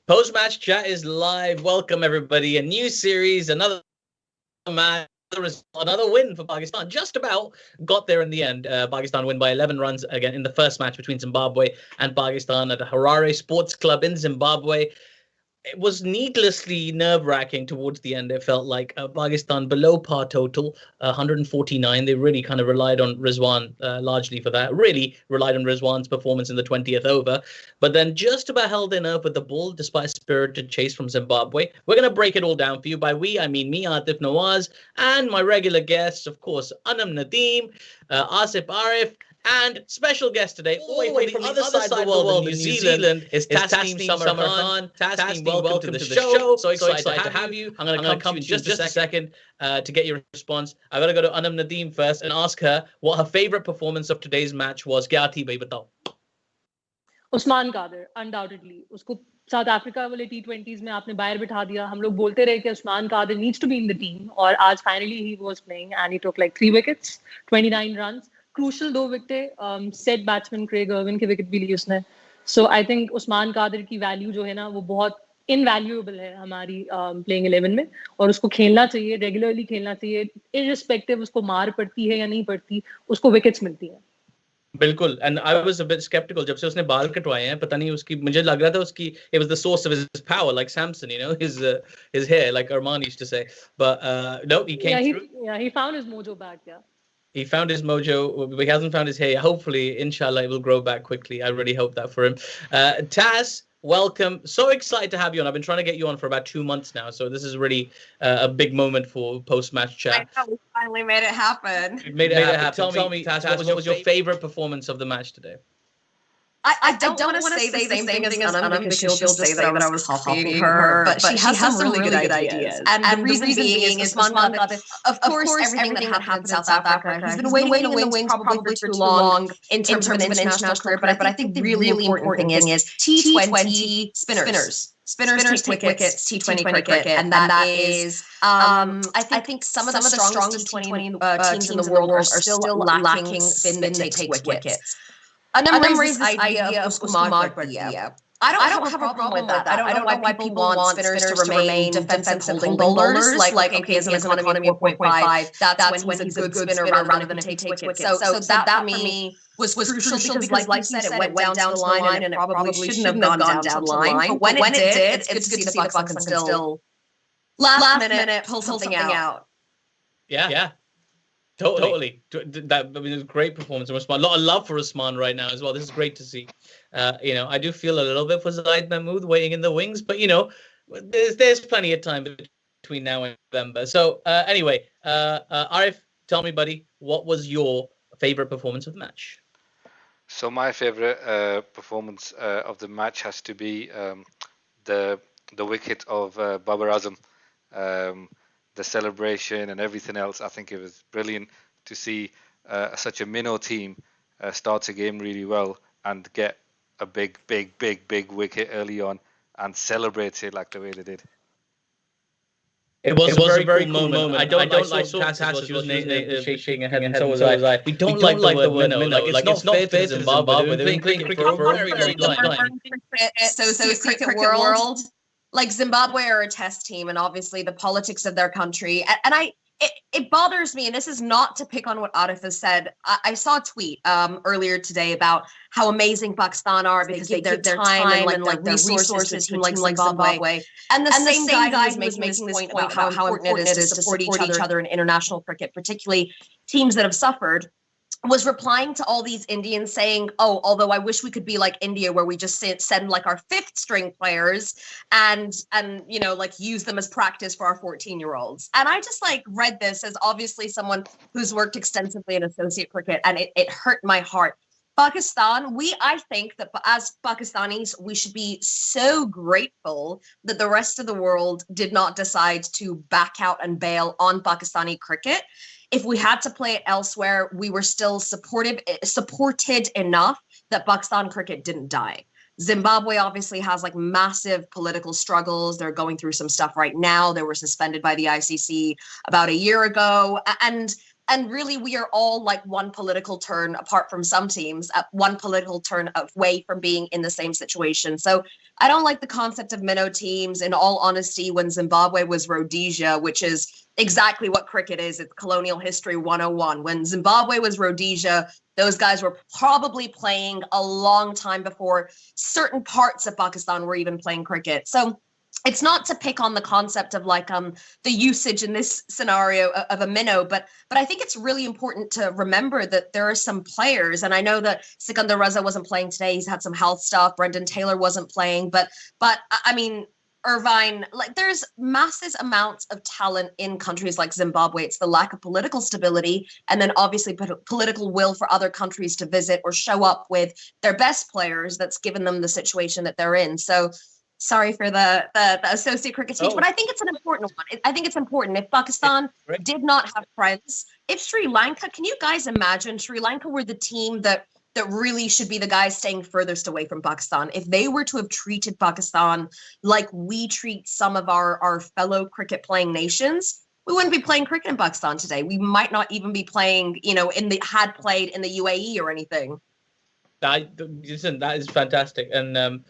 Post-match chat is live. Welcome, everybody. A new series, another match, another win for Pakistan. Just about got there in the end. Pakistan win by 11 runs again in the first match between Zimbabwe and Pakistan at the Harare Sports Club in Zimbabwe. It was needlessly nerve-wracking towards the end. It felt like Pakistan below par total, 149. They really kind of relied on Rizwan largely for that. Really relied on Rizwan's performance in the 20th over. But then just about held their nerve with the ball despite a spirited chase from Zimbabwe. We're going to break it all down for you. By we, I mean me, Aatif Nawaz, and my regular guests, of course, Anam Nadeem, Asif Arif, and special guest today, all the way from the other side of the world in New Zealand, is Tasneem Summer Khan. Tasneem, welcome to the show. So excited to have you. I'm going to come to you in just a second to get your response. I've got to go to Anam Nadeem first and ask her what her favorite performance of today's match was. Kya thi bhai, batao. Usman Qadir undoubtedly उसको South Africa वाले T20s में आपने बाहर बिठा दिया. हम लोग बोलते रहे कि Usman Kader needs to be in the team और आज finally he was playing and he took like 3 wickets, 29 runs. Crucial 2 विकेटें. Set batsman Craig Irwin की विकेट भी ली उसने. So I think Usman Kader की वैल्यू जो है ना वो बहुत इनवैल्यूएबल है हमारी प्लेइंग 11 में और उसको खेलना चाहिए, रेगुलरली खेलना चाहिए, इररिस्पेक्टिव उसको मार पड़ती है या नहीं पड़ती, उसको विकेट्स मिलती हैं. बिल्कुल. And I was a bit sceptical जब से उसने बाल कटवाए हैं. पता नहीं उसकी, मुझे लग रहा था उसकी it was the source of his power, like Samson, you know, his hair, like Arman used to say. But no, he came through. He found his mojo back. He found his mojo, but he hasn't found his hair. Hopefully, inshallah, it will grow back quickly. I really hope that for him. Taz, welcome. So excited to have you on. I've been trying to get you on for about 2 months now. So this is really a big moment for post-match chat. I know, we finally made it happen. We made it happen. Tell me, Taz, what was your favorite performance of the match today? I don't want to say the same thing as Anam because she'll just say that I was copying her, but she has some really good ideas. And the reason being is Usman Qadir, of course, everything that happened in South Africa, he's been waiting in the wings probably for too long in terms of an international career, but I think the really important thing is T20 spinners. Spinners take wickets, T20 cricket, and that is, I think some of the strongest T20 teams in the world are still lacking spin that takes wickets. Anam raised this idea of Usman Qadir. I don't have a problem with that. I don't know why people want spinners to remain defensive holding bowlers. Like okay, he has an economy of 4.5. That's when he's a good spinner rather than if he takes wickets. So that for me was crucial because like you said, it went down the line and it probably shouldn't have gone down the line. But when it did, it's good to see the Bucks can still last minute pull something out. Yeah. Totally. That was a great performance from Usman. A lot of love for Usman right now as well. This is great to see. I do feel a little bit for Zaid Mahmood waiting in the wings, but there's plenty of time between now and November. So anyway, Arif, tell me, buddy, what was your favorite performance of the match? So my favorite performance of the match has to be the wicket of Babar Azam. The celebration and everything else. I think it was brilliant to see such a minnow team start a game really well and get a big wicket early on and celebrate it like the way they did. It was a very cool moment. I don't like Taz. She was shaking her head, and so was I. We don't like the word minnow. Like it's not fair to Zimbabwe. They've been playing cricket for a very long time. Associate cricket world. Like Zimbabwe are a test team, and obviously the politics of their country. And it bothers me, and this is not to pick on what Aatif has said. I saw a tweet earlier today about how amazing Pakistan are because they give their time and like their resources to a team like Zimbabwe. And the same guy who was making this point about how important it is to support each other in international cricket, particularly teams that have suffered, was replying to all these Indians saying, oh, although I wish we could be like India where we just send like our 5th string players and like use them as practice for our 14-year-olds. And I just like read this as obviously someone who's worked extensively in associate cricket, and it hurt my heart. Pakistan, I think that as Pakistanis, we should be so grateful that the rest of the world did not decide to back out and bail on Pakistani cricket. If we had to play it elsewhere, we were still supported enough that Pakistan cricket didn't die. Zimbabwe obviously has like massive political struggles. They're going through some stuff right now. They were suspended by the ICC about a year ago. And And really, we are all like one political turn apart from some teams, at one political turn away from being in the same situation. So I don't like the concept of minnow teams. In all honesty, when Zimbabwe was Rhodesia, which is exactly what cricket is, it's colonial history 101. When Zimbabwe was Rhodesia, those guys were probably playing a long time before certain parts of Pakistan were even playing cricket. So it's not to pick on the concept of like the usage in this scenario of a minnow, but I think it's really important to remember that there are some players, and I know that Sikandar Raza wasn't playing today. He's had some health stuff. Brendan Taylor wasn't playing, but I mean, Irvine, like there's massive amounts of talent in countries like Zimbabwe. It's the lack of political stability, and then obviously political will for other countries to visit or show up with their best players that's given them the situation that they're in. So sorry for the associate cricket speech, but I think it's an important one. I think it's important. If Pakistan did not have friends, if Sri Lanka, can you guys imagine Sri Lanka were the team that really should be the guys staying furthest away from Pakistan? If they were to have treated Pakistan like we treat some of our fellow cricket playing nations, we wouldn't be playing cricket in Pakistan today. We might not even be playing, had played in the UAE or anything. Listen, that is fantastic. And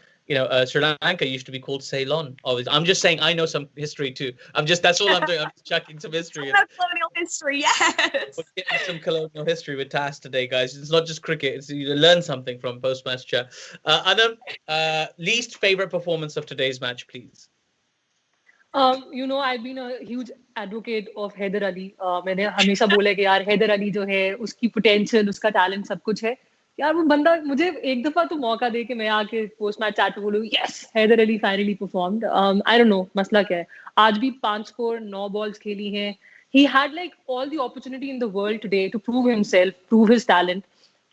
Sri Lanka used to be called Ceylon. Always, I'm just saying I know some history too. That's all I'm doing. I'm just checking some history. Colonial history, yes. We're getting some colonial history with Tas today, guys. It's not just cricket. It's you learn something from post-match chat. Anam, least favorite performance of today's match, please. I've been a huge advocate of Haider Ali. मैंने हमेशा बोला कि यार Haider Ali जो है उसकी potential, उसका talent सब कुछ है. यार वो बंदा मुझे एक दफा तो मौका दे के मैं आके पोस्ट मैच चैट पे बोलूं yes Haider Ali finally performed. I don't know मसला क्या है. आज भी 5 स्कोर 9 बॉल्स खेली हैं. He had like all the opportunity in the world today to prove himself, prove his talent.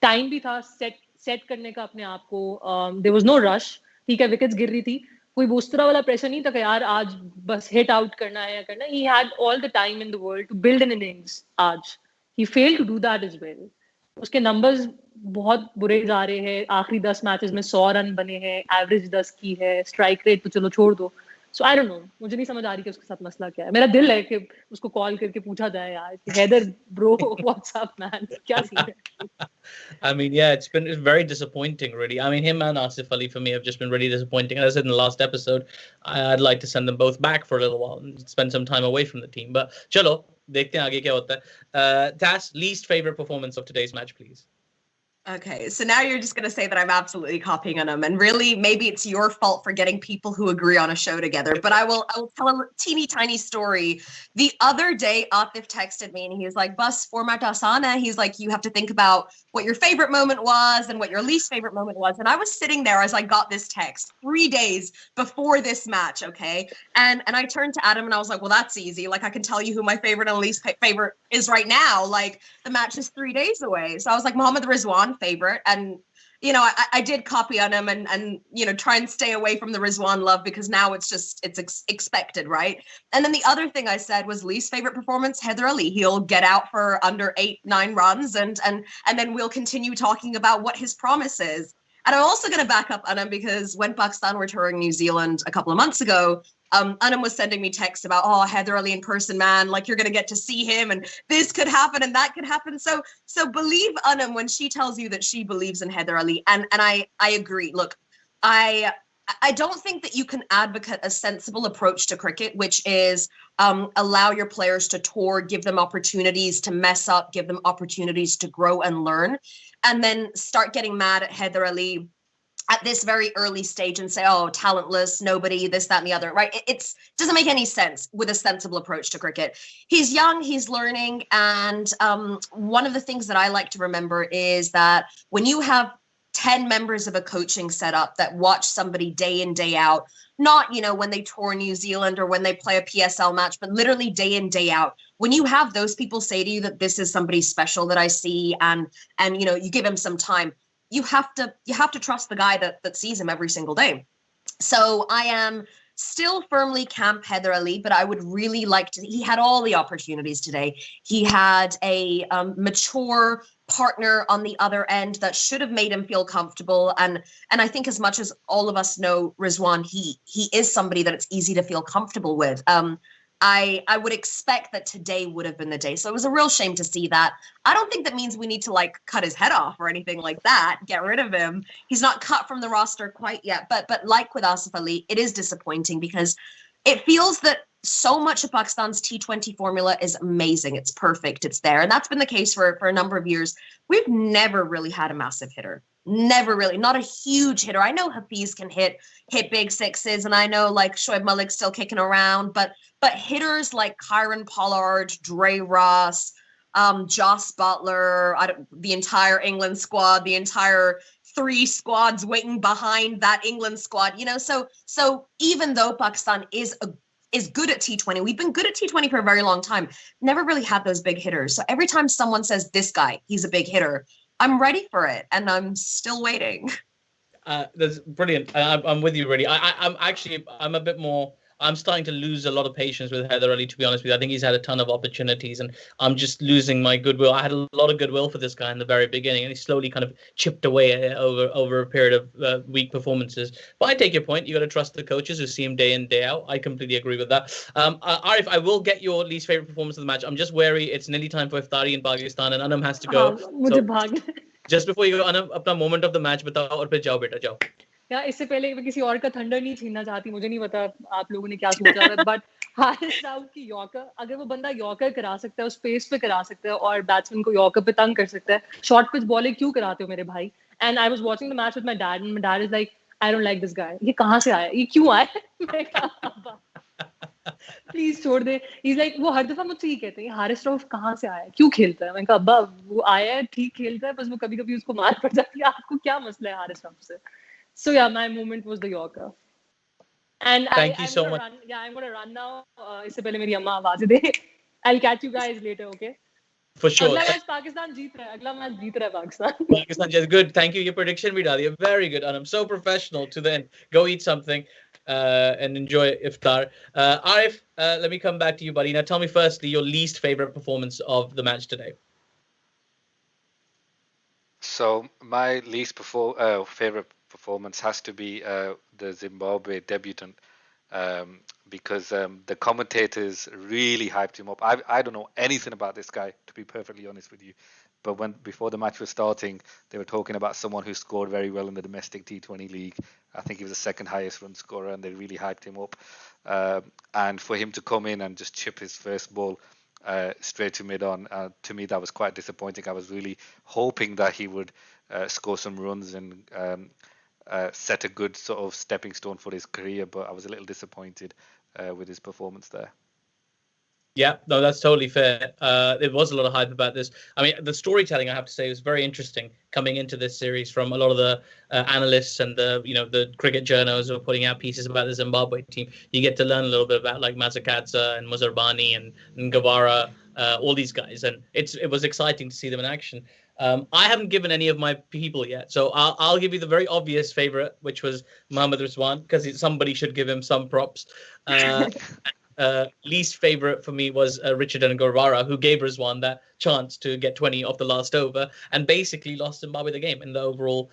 Time भी था सेट करने का अपने आप को. There was no rush. ठीक है, विकेट्स गिर रही थी, कोई उस तरह वाला प्रेशर नहीं था कि यार आज बस हिट आउट करना है या करना. He had all the time in the world to build an innings. आज he failed to do that as well. उसके नंबर्स बहुत बुरे जा रहे हैं. आखिरी 10 मैचेस में 100 रन बने हैं, एवरेज 10 की है, स्ट्राइक रेट तो चलो छोड़ दो. सो आई डोंट नो, मुझे नहीं समझ आ रही कि उसके साथ मसला क्या है. मेरा दिल है कि उसको कॉल करके पूछा जाए यार Haider bro what's up man, क्या सीन है. I mean, yeah, it's very disappointing, really. I mean, him and Asif Ali for me have just been really disappointing. As I said in the last episode, I'd like to send them both back for a little while and spend some time away from the team. But chalo, dekhte hain aage kya hota hai. Tas, least favorite performance of today's match, please. Okay, so now you're just going to say that I'm absolutely copying on him, and really maybe it's your fault for getting people who agree on a show together, but I will tell a teeny tiny story. The other day, Aatif texted me and he was like, Bus, format asana. He's like, you have to think about what your favorite moment was and what your least favorite moment was. And I was sitting there as I got this text 3 days before this match, okay? And I turned to Adam and I was like, well, that's easy. Like, I can tell you who my favorite and least favorite is right now. Like, the match is 3 days away. So I was like, Mohammad Rizwan, favorite. And I did copy on him and try and stay away from the Rizwan love because now it's expected, right? And then the other thing I said was least favorite performance, Haider Ali. He'll get out for under 8-9 runs and then we'll continue talking about what his promise is. And I'm also going to back up Anam because when Pakistan were touring New Zealand a couple of months ago, Anam was sending me texts about, oh, Haider Ali in person, man, like you're going to get to see him and this could happen and that could happen. So believe Anam when she tells you that she believes in Haider Ali. And I agree. Look, I don't think that you can advocate a sensible approach to cricket, which is allow your players to tour, give them opportunities to mess up, give them opportunities to grow and learn, and then start getting mad at Haider Ali at this very early stage and say, oh, talentless, nobody, this, that, and the other, right? It doesn't make any sense with a sensible approach to cricket. He's young, he's learning. And one of the things that I like to remember is that when you have 10 members of a coaching setup that watch somebody day in, day out, not, when they tour New Zealand or when they play a PSL match, but literally day in, day out, when you have those people say to you that this is somebody special that I see and you give him some time, you have to trust the guy that sees him every single day. So I am still firmly camp Haider Ali, but I would really like to. He had all the opportunities today. He had a mature partner on the other end that should have made him feel comfortable. And I think as much as all of us know Rizwan, he is somebody that it's easy to feel comfortable with. I would expect that today would have been the day. So it was a real shame to see that. I don't think that means we need to like cut his head off or anything like that, get rid of him. He's not cut from the roster quite yet. But like with Asif Ali, it is disappointing because it feels that so much of Pakistan's T20 formula is amazing. It's perfect. It's there. And that's been the case for a number of years. We've never really had a massive hitter. Never really. Not a huge hitter. I know Hafiz can hit big sixes, and I know like Shoaib Malik's still kicking around, but hitters like Kyron Pollard, Dre Ross, Joss Butler, the entire England squad, the entire 3 squads waiting behind that England squad, you know, so even though Pakistan is good at T20, we've been good at T20 for a very long time, never really had those big hitters. So every time someone says this guy, he's a big hitter, I'm ready for it, and I'm still waiting. That's brilliant. I'm with you, really. I'm a bit more. I'm starting to lose a lot of patience with Heather Ali, to be honest with you. I think he's had a ton of opportunities, and I'm just losing my goodwill. I had a lot of goodwill for this guy in the very beginning, and he slowly kind of chipped away over a period of weak performances. But I take your point. You got to trust the coaches who see him day in, day out. I completely agree with that. Arif, I will get your least favorite performance of the match. I'm just wary. It's nearly time for Iftari in Pakistan, and Anam has to go. Just before you go, Anam, अपना moment of the match बताओ और फिर जाओ बेटा जाओ. यार इससे पहले मैं किसी और का थंडर नहीं छीनना चाहती, मुझे नहीं पता आप लोगों ने क्या सोचा है, बट हारिस राउफ की यॉर्कर, अगर वो बंदा यॉर्कर करा सकता है, उस पेस पे करा सकता है और बैट्समैन को यॉर्कर पे तंग कर सकता है, शॉर्ट पिच बॉलिंग क्यों कराते हो मेरे भाई? And I was watching the match with my dad and my dad is like, I don't like this guy, ये कहां से आया, ये क्यों आया? मैं कहा प्लीज छोड़ दे. इज लाइक, वो हर दफा मुझसे ये कहते हैं हारिस राउफ कहां से आया, क्यों खेलता है? मैं कहा अब्बा वो आया है, ठीक खेलता है, बस वो कभी कभी उसको मार पड़ जाती है, आपको क्या मसला है हारिस राउफ से? So yeah, my moment was the Yorker. And Thank you so much. I'm gonna run now. इससे पहले मेरी अम्मा आवाज़ दे. I'll catch you guys later, okay? For sure. अगला मैच पाकिस्तान जीत रहा है. अगला मैच जीत रहा है Pakistan. Pakistan just good. Thank you. Your prediction भी डाली. Very good, and I'm so professional to the end. Go eat something and enjoy iftar. Arif, let me come back to you, buddy. Now tell me firstly your least favorite performance of the match today. So my least favorite performance has to be the Zimbabwe debutant, because the commentators really hyped him up. I don't know anything about this guy, to be perfectly honest with you, but before the match was starting, they were talking about someone who scored very well in the domestic T20 league. I think he was the second highest run scorer, and they really hyped him up. And for him to come in and just chip his first ball straight to mid-on, to me that was quite disappointing. I was really hoping that he would score some runs and set a good sort of stepping stone for his career, but I was a little disappointed with his performance there. Yeah, no, that's totally fair. There was a lot of hype about this. I mean, the storytelling, I have to say, was very interesting coming into this series from a lot of the analysts and the cricket journals who are putting out pieces about the Zimbabwe team. You get to learn a little bit about like Mazakadze and Muzarbani and Gavara, all these guys, and it was exciting to see them in action. I haven't given any of my people yet, so I'll give you the very obvious favorite, which was Mohammad Rizwan, because somebody should give him some props. Least favorite for me was Richard Ngorwara, who gave Rizwan that chance to get 20 off the last over and basically lost Zimbabwe the game in the overall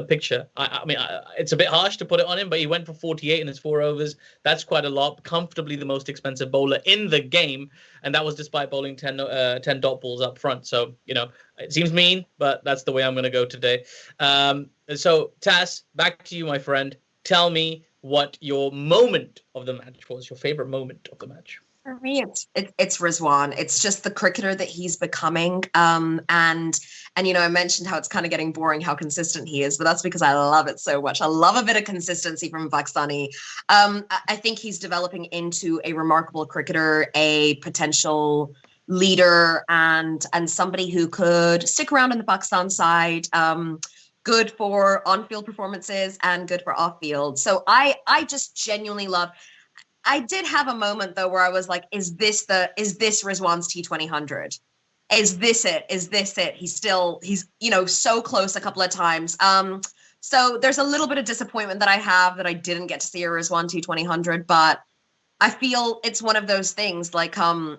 picture. I mean, it's a bit harsh to put it on him, but he went for 48 in his 4 overs. That's quite a lot. Comfortably the most expensive bowler in the game, and that was despite bowling 10 dot balls up front. So, it seems mean, but that's the way I'm going to go today. So, Tas, back to you, my friend. Tell me what your moment of the match was, your favorite moment of the match. For me, it's Rizwan. It's just the cricketer that he's becoming. And I mentioned how it's kind of getting boring how consistent he is, but that's because I love it so much. I love a bit of consistency from Pakistani. I think he's developing into a remarkable cricketer, a potential leader, and somebody who could stick around in the Pakistan side. Good for on-field performances and good for off-field. So I just genuinely love. I did have a moment though where I was like, is this Rizwan's T20 Is this it? Is this it? He's so close a couple of times. So there's a little bit of disappointment that I have that I didn't get to see a Rizwan T20, but I feel it's one of those things like how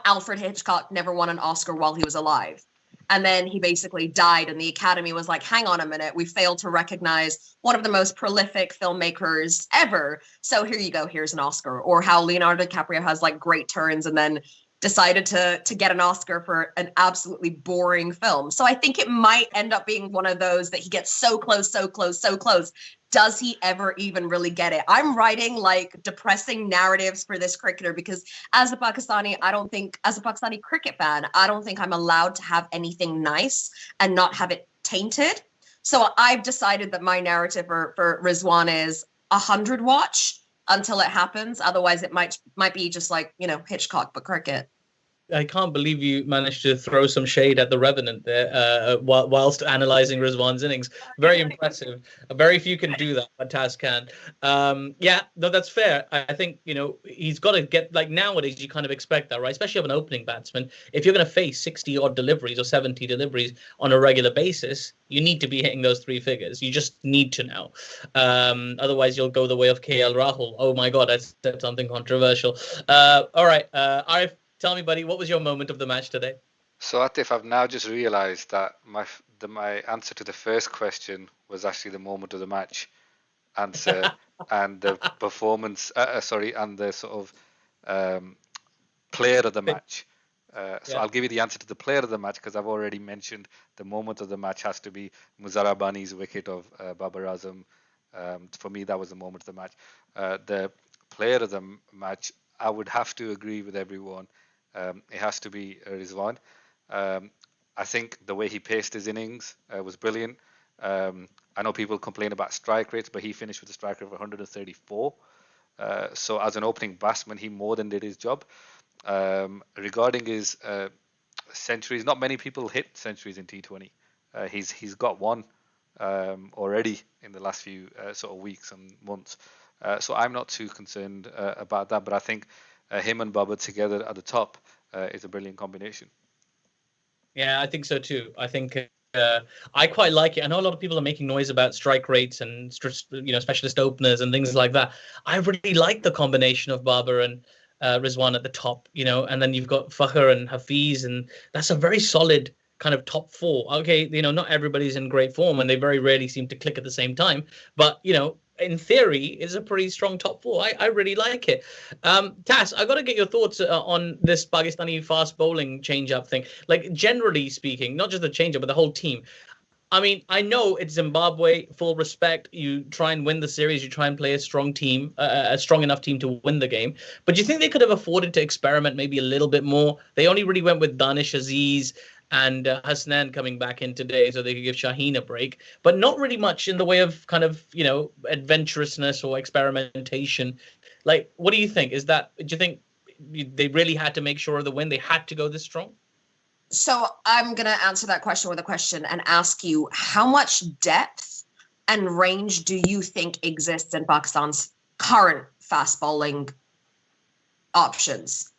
Alfred Hitchcock never won an Oscar while he was alive. And then he basically died, and the Academy was like, hang on a minute, we failed to recognize one of the most prolific filmmakers ever. So here you go, here's an Oscar. Or how Leonardo DiCaprio has like great turns and then decided to get an Oscar for an absolutely boring film. So I think it might end up being one of those that he gets so close, so close, so close. Does he ever even really get it? I'm writing like depressing narratives for this cricketer because as a Pakistani cricket fan, I don't think I'm allowed to have anything nice and not have it tainted. So I've decided that my narrative for Rizwan is 100 watch until it happens. Otherwise, it might be just like, Hitchcock, but cricket. I can't believe you managed to throw some shade at the Revenant there whilst analysing Rizwan's innings. Very impressive. Very few can do that, but Taz can. Yeah, no, that's fair. I think, he's got to get, like nowadays, you kind of expect that, right? Especially of an opening batsman. If you're going to face 60-odd deliveries or 70 deliveries on a regular basis, you need to be hitting those three figures. You just need to now. Otherwise, you'll go the way of KL Rahul. Oh, my God, I said something controversial. All right, Arif, tell me, buddy, what was your moment of the match today? So, Atif, I've now just realised that my answer to the first question was actually the moment of the match answer and the performance, and the sort of player of the match. So I'll give you the answer to the player of the match because I've already mentioned the moment of the match has to be Muzarabani's wicket of Babar Azam. For me, that was the moment of the match. The player of the match, I would have to agree with everyone. It has to be Rizwan. I think the way he paced his innings was brilliant. I know people complain about strike rates, but he finished with a strike rate of 134. So as an opening batsman, he more than did his job. Regarding his centuries, not many people hit centuries in T20. He's got one already in the last few sort of weeks and months. So I'm not too concerned about that, but I think him and Babar together at the top is a brilliant combination. Yeah, I think so too. I think I quite like it. I know a lot of people are making noise about strike rates and specialist openers and things like that. I really like the combination of Babar and Rizwan at the top, and then you've got Fakhr and Hafiz, and that's a very solid kind of top four. Okay, not everybody's in great form, and they very rarely seem to click at the same time. But in theory, is a pretty strong top four. I really like it. Tas, I got to get your thoughts on this Pakistani fast bowling change-up thing. Like, generally speaking, not just the change-up, but the whole team. I mean, I know it's Zimbabwe, full respect. You try and win the series. You try and play a strong team, a strong enough team to win the game. But do you think they could have afforded to experiment maybe a little bit more? They only really went with Danish Aziz and Hasnan coming back in today so they could give Shaheen a break, but not really much in the way of kind of, adventurousness or experimentation. Like, what do you think? Do you think they really had to make sure of the win? They had to go this strong? So I'm going to answer that question with a question and ask you, how much depth and range do you think exists in Pakistan's current fast bowling options?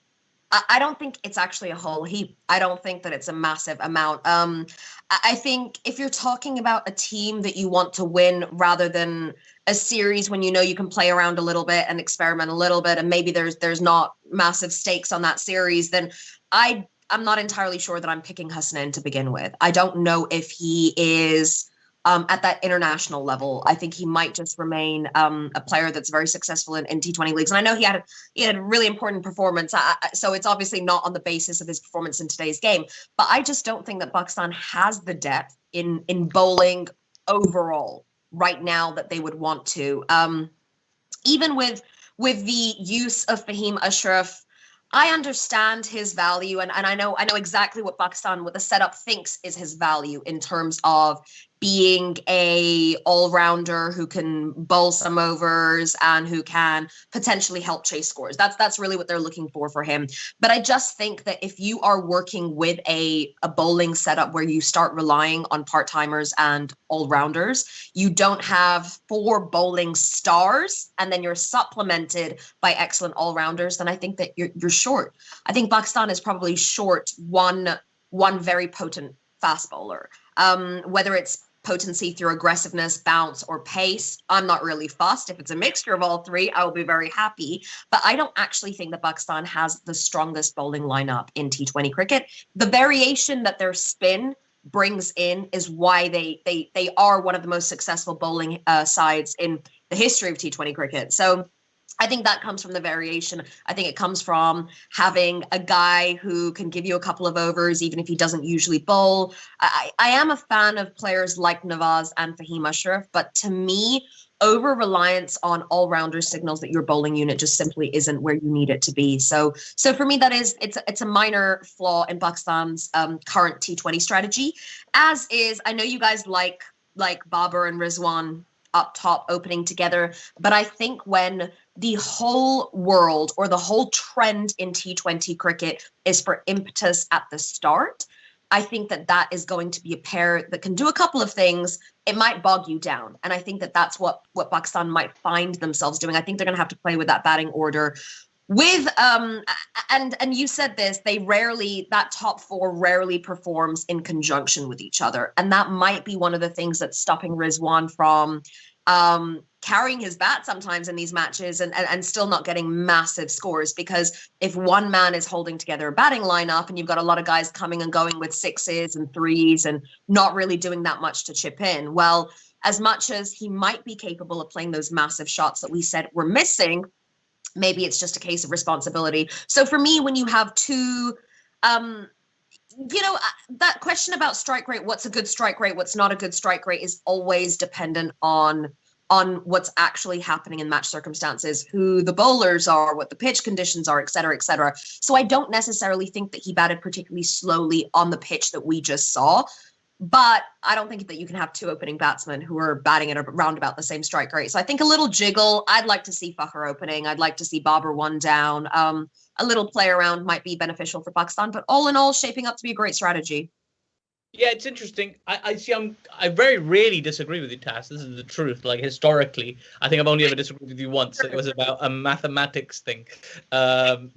I don't think it's actually a whole heap. I don't think that it's a massive amount. I think if you're talking about a team that you want to win rather than a series when you can play around a little bit and experiment a little bit and maybe there's not massive stakes on that series, then I'm not entirely sure that I'm picking Hasnan to begin with. I don't know if he is at that international level. I think he might just remain a player that's very successful in T20 leagues. And I know he had a really important performance. So it's obviously not on the basis of his performance in today's game. But I just don't think that Pakistan has the depth in bowling overall right now that they would want to. Even with the use of Fahim Ashraf, I understand his value, and I know exactly what the setup thinks is his value in terms of being a all-rounder who can bowl some overs and who can potentially help chase scores. That's really what they're looking for him. But I just think that if you are working with a bowling setup where you start relying on part-timers and all-rounders, you don't have 4 bowling stars and then you're supplemented by excellent all-rounders, then I think that you're short. I think Pakistan is probably short one very potent fast bowler. Whether it's potency through aggressiveness, bounce, or pace. I'm not really fussed. If it's a mixture of all three, I will be very happy. But I don't actually think that Pakistan has the strongest bowling lineup in T20 cricket. The variation that their spin brings in is why they are one of the most successful bowling sides in the history of T20 cricket. So I think that comes from the variation. I think it comes from having a guy who can give you a couple of overs, even if he doesn't usually bowl. I am a fan of players like Nawaz and Fahim Ashraf, but to me, over-reliance on all-rounder signals that your bowling unit just simply isn't where you need it to be. So for me, it's a minor flaw in Pakistan's current T20 strategy. As is, I know you guys like Babar and Rizwan up top opening together, but I think when the whole world or the whole trend in T20 cricket is for impetus at the start, I think that is going to be a pair that can do a couple of things. It might bog you down. And I think that's what Pakistan might find themselves doing. I think they're going to have to play with that batting order with, and you said this, that top four rarely performs in conjunction with each other. And that might be one of the things that's stopping Rizwan from carrying his bat sometimes in these matches and still not getting massive scores, because if one man is holding together a batting lineup and you've got a lot of guys coming and going with sixes and threes and not really doing that much to chip in, well, as much as he might be capable of playing those massive shots that we said were missing, maybe it's just a case of responsibility. So for me, when you have two, that question about strike rate, what's a good strike rate, what's not a good strike rate, is always dependent on what's actually happening in match circumstances, who the bowlers are, what the pitch conditions are, et cetera, et cetera. So I don't necessarily think that he batted particularly slowly on the pitch that we just saw. But I don't think that you can have two opening batsmen who are batting at around about the same strike rate. So I think a little jiggle. I'd like to see Fakhar opening. I'd like to see Babar one down. A little play around might be beneficial for Pakistan. But all in all, shaping up to be a great strategy. Yeah, it's interesting. I see. I very rarely disagree with you, Tass. This is the truth. Like historically, I think I've only ever disagreed with you once. It was about a mathematics thing. So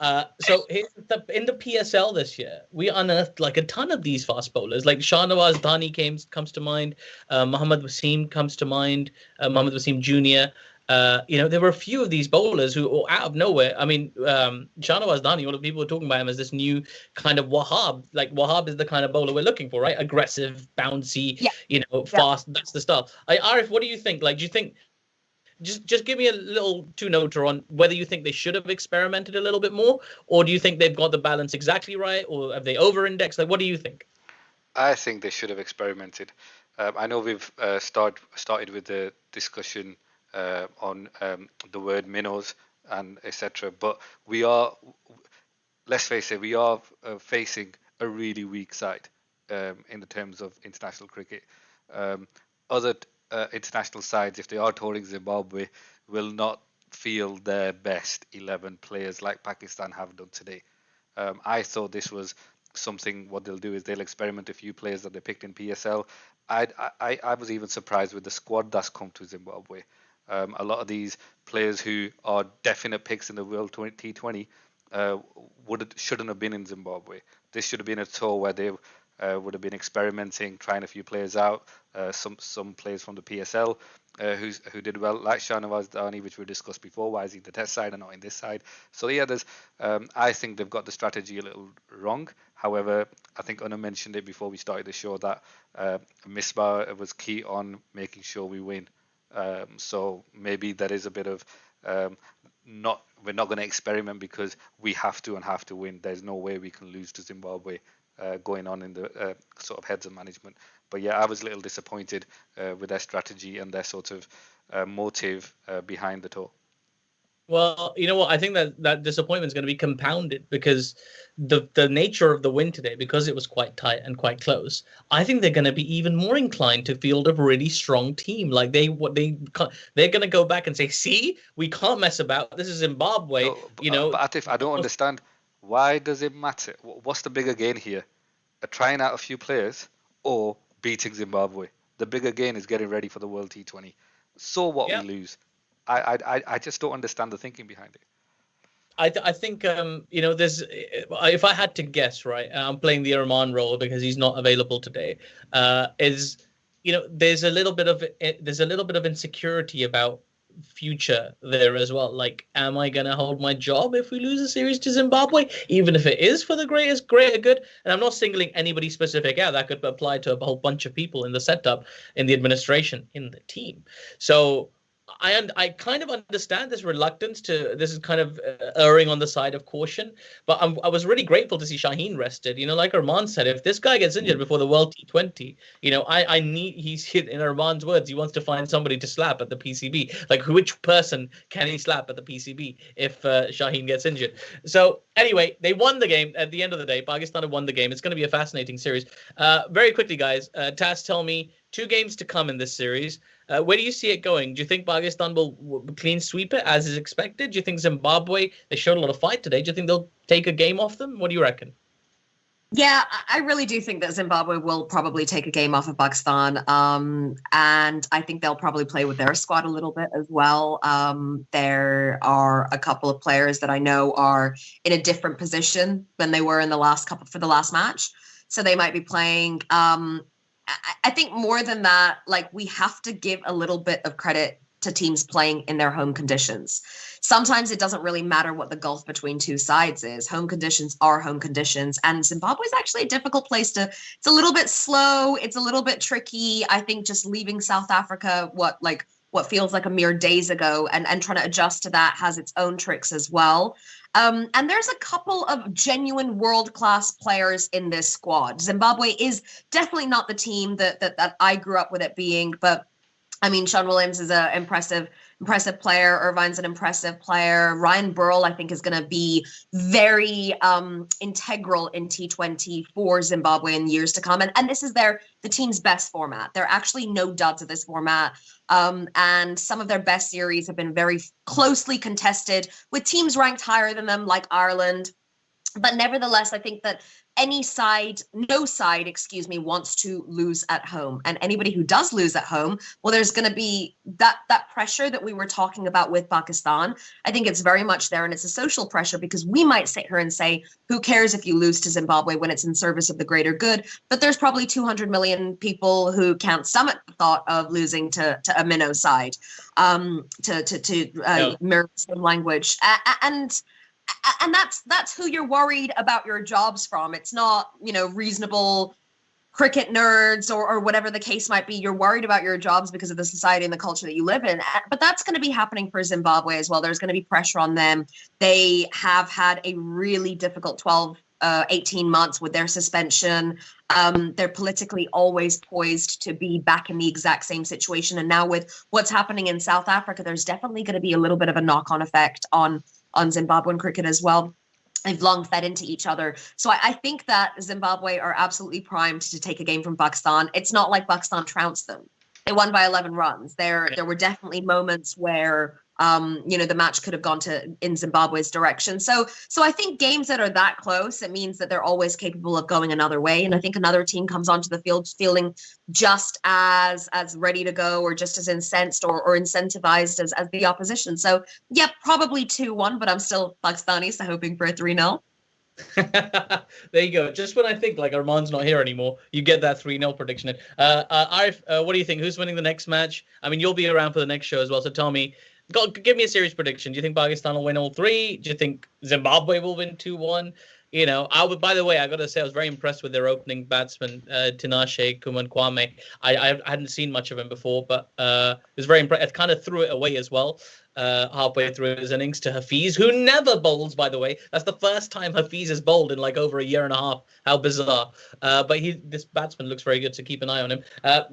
in the PSL this year, we unearthed like a ton of these fast bowlers. Like Shahnawaz Dhani comes to mind. Mohammad Wasim comes to mind. Mohammad Wasim Jr. There were a few of these bowlers who, out of nowhere, I mean, Shahnawaz Dhani, all the people were talking about him as this new kind of Wahab. Like, Wahab is the kind of bowler we're looking for, right? Aggressive, bouncy, fast. That's the stuff. Arif, what do you think? Like, do you think, just give me a little two-noter on whether you think they should have experimented a little bit more, or do you think they've got the balance exactly right, or have they over-indexed? Like, what do you think? I think they should have experimented. I know we've started with the discussion on the word minnows and etc. But we are, let's face it, we are facing a really weak side in the terms of international cricket. Other international sides, if they are touring Zimbabwe, will not feel their best 11 players like Pakistan have done today. I thought this was something. What they'll do is they'll experiment a few players that they picked in PSL. I was even surprised with the squad that's come to Zimbabwe. A lot of these players who are definite picks in the World T20 shouldn't have been in Zimbabwe. This should have been a tour where they would have been experimenting, trying a few players out. Some players from the PSL who did well, like Shahnawaz Dhani, which we discussed before. Why is he in the Test side and not in this side? So yeah, I think they've got the strategy a little wrong. However, I think Anna mentioned it before we started the show that Misbah was key on making sure we win. So maybe there is a bit of we're not going to experiment because we have to win. There's no way we can lose to Zimbabwe going on in the sort of heads of management. But yeah, I was a little disappointed with their strategy and their sort of motive behind the tour. Well, you know what? I think that disappointment is going to be compounded because the nature of the win today, because it was quite tight and quite close. I think they're going to be even more inclined to field a really strong team. Like they're going to go back and say, "See, we can't mess about. This is Zimbabwe." No, but Aatif, I don't understand. Why does it matter? What's the bigger gain here? Trying out a few players or beating Zimbabwe? The bigger gain is getting ready for the World T20. So what we lose. I just don't understand the thinking behind it. I think there's, if I had to guess, right, I'm playing the Oman role because he's not available today. Is there's a little bit of insecurity about future there as well. Like, am I going to hold my job if we lose a series to Zimbabwe, even if it is for the greater good? And I'm not singling anybody specific out. That could apply to a whole bunch of people in the setup, in the administration, in the team. So I kind of understand this reluctance to. This is kind of erring on the side of caution, but I was really grateful to see Shaheen rested. Like Arman said, if this guy gets injured before the World T20, I need. He's in Arman's words. He wants to find somebody to slap at the PCB. Like, which person can he slap at the PCB if Shaheen gets injured? So anyway, they won the game at the end of the day. Pakistan have won the game. It's going to be a fascinating series. Very quickly, guys. Taz, tell me 2 games to come in this series. Where do you see it going? Do you think Pakistan will clean sweep it as is expected? Do you think Zimbabwe, they showed a lot of fight today, do you think they'll take a game off them? What do you reckon? Yeah, I really do think that Zimbabwe will probably take a game off of Pakistan. And I think they'll probably play with their squad a little bit as well. There are a couple of players that I know are in a different position than they were in the last match. So they might be playing. I think more than that, like, we have to give a little bit of credit to teams playing in their home conditions. Sometimes it doesn't really matter what the gulf between two sides is. Home conditions are home conditions. And Zimbabwe is actually a difficult place it's a little bit slow. It's a little bit tricky. I think just leaving South Africa, what feels like a mere days ago, and trying to adjust to that has its own tricks as well. And there's a couple of genuine world-class players in this squad. Zimbabwe is definitely not the team that I grew up with it being, but I mean, Sean Williams is an impressive player. Irvine's an impressive player. Ryan Burrell, I think, is going to be very integral in T20 for Zimbabwe in years to come. And this is the team's best format. There are actually no duds of this format. And some of their best series have been very closely contested with teams ranked higher than them, like Ireland. But nevertheless, I think that no side, wants to lose at home. And anybody who does lose at home, well, there's going to be that pressure that we were talking about with Pakistan. I think it's very much there, and it's a social pressure, because we might sit here and say, who cares if you lose to Zimbabwe when it's in service of the greater good? But there's probably 200 million people who can't stomach the thought of losing to a minnow side, to mirror the same language. And that's who you're worried about your jobs from. It's not, reasonable cricket nerds or whatever the case might be. You're worried about your jobs because of the society and the culture that you live in. But that's going to be happening for Zimbabwe as well. There's going to be pressure on them. They have had a really difficult 18 months with their suspension. They're politically always poised to be back in the exact same situation. And now with what's happening in South Africa, there's definitely going to be a little bit of a knock-on effect on Zimbabwean cricket as well. They've long fed into each other. So I think that Zimbabwe are absolutely primed to take a game from Pakistan. It's not like Pakistan trounced them. They won by 11 runs. There were definitely moments where the match could have gone in Zimbabwe's direction. So I think games that are that close, it means that they're always capable of going another way. And I think another team comes onto the field feeling just as ready to go, or just as incensed or incentivized as the opposition. So yeah, probably 2-1, but I'm still Pakistani, so hoping for a 3-0. There you go. Just when I think like Arman's not here anymore, you get that 3-0 prediction in. Arif, what do you think? Who's winning the next match? I mean, you'll be around for the next show as well, so tell me, give me a series prediction. Do you think Pakistan will win all 3? Do you think Zimbabwe will win 2-1? By the way, I got to say, I was very impressed with their opening batsman, Tinashe Kumankwame. I hadn't seen much of him before, but it was very impressive. It kind of threw it away as well, halfway through his innings, to Hafiz, who never bowls, by the way. That's the first time Hafiz has bowled in like over a year and a half. How bizarre. But this batsman looks very good, so keep an eye on him.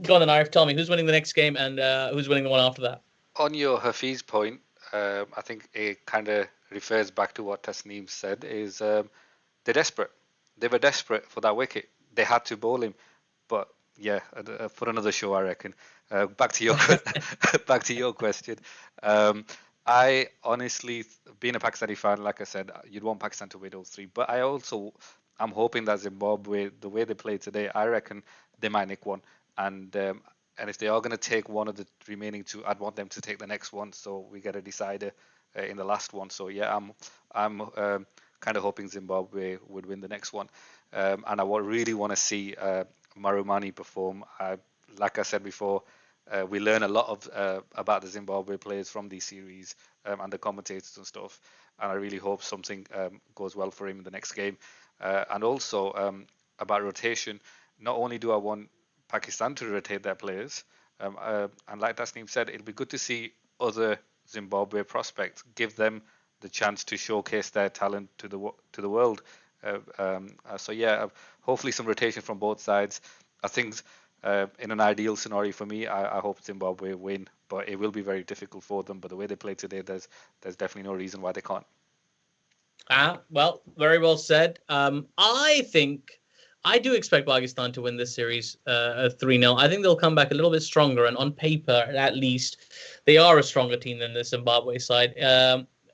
Go on then, Arif, tell me, who's winning the next game and who's winning the one after that? On your Hafiz point, I think it kind of refers back to what Tasneem said, is they're desperate. They were desperate for that wicket. They had to bowl him. But yeah, for another show, I reckon. Back to your question. I honestly, being a Pakistani fan, like I said, you'd want Pakistan to win all 3. But I'm hoping that Zimbabwe, the way they played today, I reckon they might nick one. And if they are going to take one of the remaining 2, I'd want them to take the next one, so we get a decider in the last one. So yeah, I'm kind of hoping Zimbabwe would win the next one. And I really want to see Marumani perform. I like I said before, we learn a lot of about the Zimbabwe players from these series and the commentators and stuff. And I really hope something goes well for him in the next game. And also about rotation, not only do I want Pakistan to rotate their players, and like Tasneem said, it'll be good to see other Zimbabwe prospects, give them the chance to showcase their talent to the world. So yeah, hopefully some rotation from both sides. I think in an ideal scenario for me, I hope Zimbabwe win, but it will be very difficult for them. But the way they play today, there's definitely no reason why they can't. Well, very well said. I do expect Pakistan to win this series 3-0. I think they'll come back a little bit stronger, and on paper, at least, they are a stronger team than the Zimbabwe side.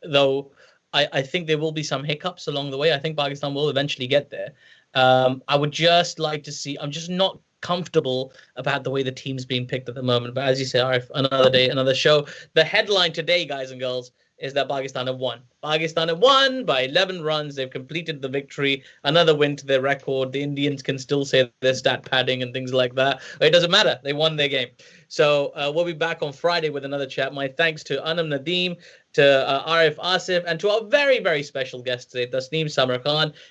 Though I think there will be some hiccups along the way. I think Pakistan will eventually get there. I would just like to see. I'm just not comfortable about the way the team's being picked at the moment. But as you say, Arif, another day, another show. The headline today, guys and girls, is that Pakistan have won. Pakistan have won by 11 runs. They've completed the victory. Another win to their record. The Indians can still say their stat padding and things like that. It doesn't matter. They won their game. So we'll be back on Friday with another chat. My thanks to Anam Nadeem, to Aruff Asif, and to our very, very special guest today, Tasneem Summer.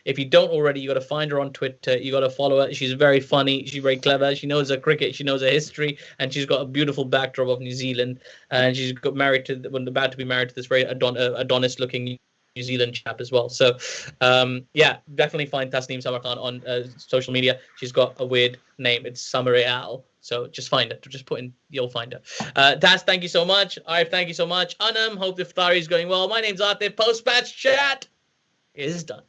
If you don't already, you got to find her on Twitter. You got to follow her. She's very funny. She's very clever. She knows her cricket. She knows her history, and she's got a beautiful backdrop of New Zealand. And she's got married to, about to be married to this very Adonis-looking New Zealand chap as well. So, yeah, definitely find Tasneem Summer on social media. She's got a weird name. It's Summer. So just find it. Just put in, you'll find her. Tas, thank you so much. Arif, thank you so much. Anam, hope the iftar is going well. My name's Aatif. Post-match chat is done.